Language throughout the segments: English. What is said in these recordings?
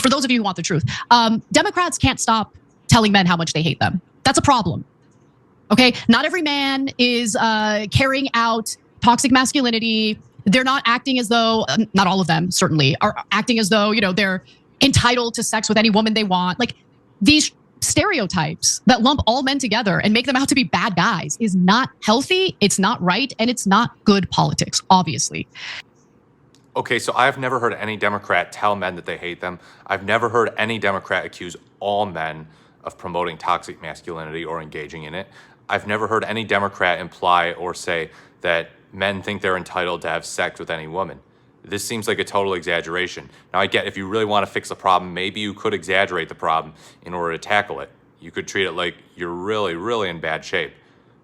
for those of you who want the truth, Democrats can't stop telling men how much they hate them. That's a problem. Okay, not every man is carrying out toxic masculinity. They're not acting as though, not all of them certainly, are acting as though, they're entitled to sex with any woman they want. Like, these stereotypes that lump all men together and make them out to be bad guys is not healthy, it's not right, and it's not good politics, obviously. Okay, so I've never heard any Democrat tell men that they hate them. I've never heard any Democrat accuse all men of promoting toxic masculinity or engaging in it. I've never heard any Democrat imply or say that men think they're entitled to have sex with any woman. This seems like a total exaggeration. Now, I get if you really want to fix the problem, maybe you could exaggerate the problem in order to tackle it. You could treat it like you're really, really in bad shape.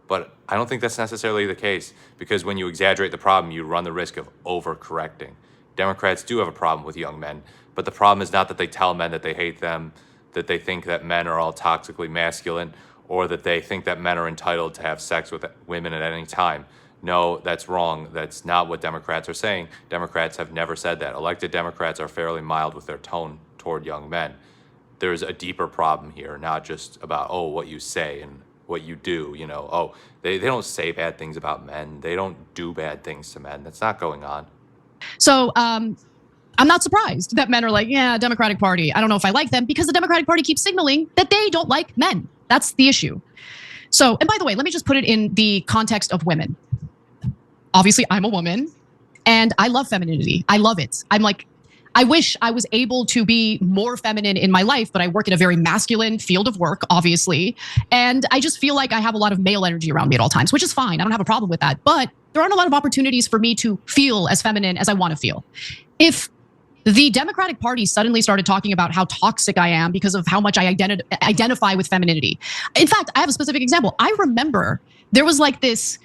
But I don't think that's necessarily the case, because when you exaggerate the problem, you run the risk of overcorrecting. Democrats do have a problem with young men, but the problem is not that they tell men that they hate them, that they think that men are all toxically masculine, or that they think that men are entitled to have sex with women at any time. No, that's wrong. That's not what Democrats are saying. Democrats have never said that. Elected Democrats are fairly mild with their tone toward young men. There's a deeper problem here, not just about, what you say and what you do. They don't say bad things about men. They don't do bad things to men. That's not going on. So I'm not surprised that men are like, yeah, Democratic Party, I don't know if I like them, because the Democratic Party keeps signaling that they don't like men. That's the issue. So, and by the way, let me just put it in the context of women. Obviously, I'm a woman and I love femininity. I love it. I wish I was able to be more feminine in my life, but I work in a very masculine field of work, obviously. And I just feel like I have a lot of male energy around me at all times, which is fine. I don't have a problem with that. But there aren't a lot of opportunities for me to feel as feminine as I want to feel. If the Democratic Party suddenly started talking about how toxic I am because of how much I identify with femininity. In fact, I have a specific example. I remember there was like this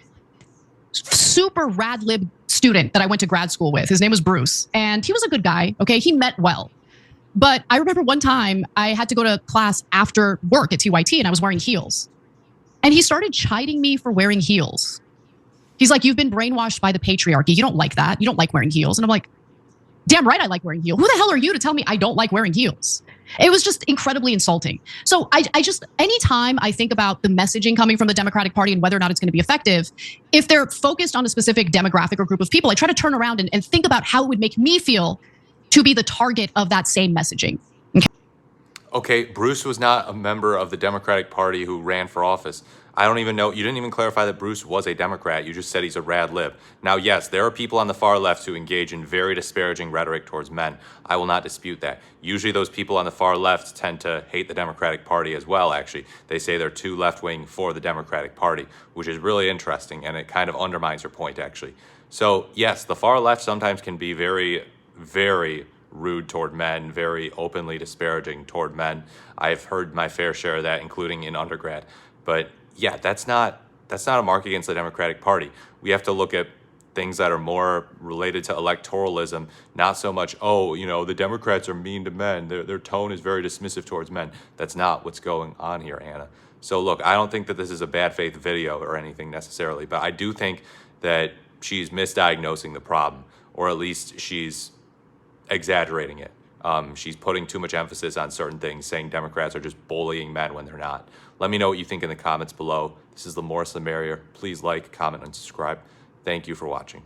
super rad lib student that I went to grad school with. His name was Bruce, and he was a good guy. Okay, he meant well. But I remember one time I had to go to class after work at TYT, and I was wearing heels. And he started chiding me for wearing heels. He's like, "You've been brainwashed by the patriarchy. You don't like that. You don't like wearing heels." And I'm like, damn right I like wearing heels. Who the hell are you to tell me I don't like wearing heels? It was just incredibly insulting. So I just, anytime I think about the messaging coming from the Democratic Party and whether or not it's going to be effective, if they're focused on a specific demographic or group of people, I try to turn around and think about how it would make me feel to be the target of that same messaging. Okay, Bruce was not a member of the Democratic Party who ran for office. I don't even know, you didn't even clarify that Bruce was a Democrat. You just said he's a rad lib. Now, yes, there are people on the far left who engage in very disparaging rhetoric towards men. I will not dispute that. Usually those people on the far left tend to hate the Democratic Party as well, actually. They say they're too left-wing for the Democratic Party, which is really interesting, and it kind of undermines your point, actually. So, yes, the far left sometimes can be very, very rude toward men, very openly disparaging toward men. I've heard my fair share of that, including in undergrad. But yeah, that's not a mark against the Democratic Party. We have to look at things that are more related to electoralism, not so much, the Democrats are mean to men. Their tone is very dismissive towards men. That's not what's going on here, Anna. So look, I don't think that this is a bad faith video or anything necessarily, but I do think that she's misdiagnosing the problem, or at least she's exaggerating it. She's putting too much emphasis on certain things, saying Democrats are just bullying men when they're not. Let me know what you think in the comments below. This is the more the merrier. Please like, comment, and subscribe. Thank you for watching.